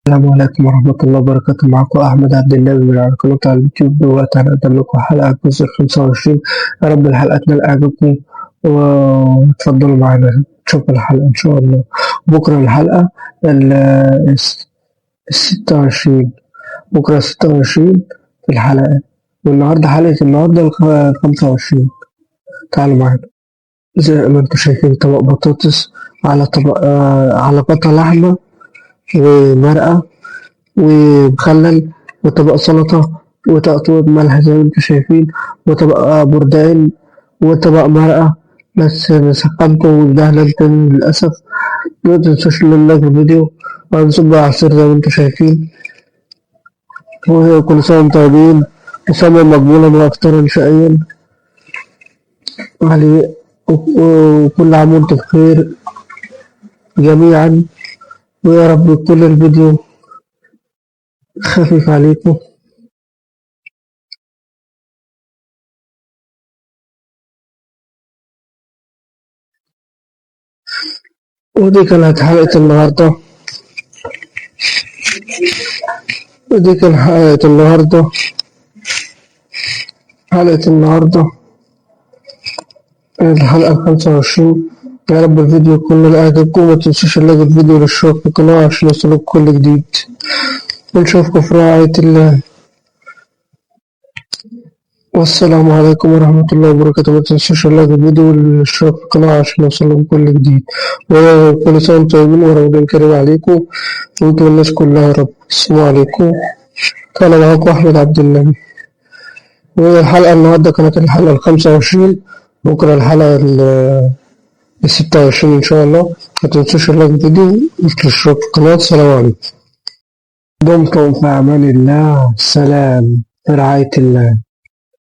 السلام عليكم ورحمة الله وبركاته. معكم أحمد عبد النبي من على قناة على اليوتيوب. دلوقتي هنقدم لكم حلقة جزء 25. يا رب الحلقة تنال إعجابكم وتفضلوا معانا نشوف الحلقة إن شاء الله. بكرة الحلقة ال 26. بكرة 26 في الحلقة، والنهاردة حلقة النهاردة 25. تعالوا معانا. زي ما انتم شايفين طبق بطاطس على طبق على قطع لحمة ومرقة ومخلل وطبق سلطة وتقطيع ملح زي ما انتم شايفين وطبق بردقان وطبق مرقة. بس سخنته واتبهدل تاني للأسف. متنسوش لايك الفيديو وهنصب عصير زي ما انتم شايفين. وكل سنة وانتم طيبين وسنة مقبولا وأفطارا شقيا عليه، وكل عام وانتم بخير جميعا. ويا رب يكون الفيديو خفيف عليكم. ودي كانت حلقة النهاردة. ودي كانت حلقة النهاردة. الحلقة 25. يا رب الفيديو يكون من إعجابكم. متنسوش تلاقوا الفيديو والاشتراك في القناة عشان يوصلك كل جديد. ونشوفكم في رعاية الله. والسلام عليكم ورحمة الله وبركاته. متنسوش تلاقوا الفيديو والاشتراك في القناة عشان يوصلكم كل جديد. وكل سنة وانتم طيبين ورمضان كريم عليكم وانتم الناس كلها يا رب. السلام عليكم. كان معاكم أحمد عبد النبي. والحلقة النهاردة كانت الحلقة 25. بكرة الحلقة 26 إن شاء الله. متنسوش اللايك الفيديو والاشتراك في القناة. السلام عليكم. دمتم في أمان الله. سلام في رعاية الله.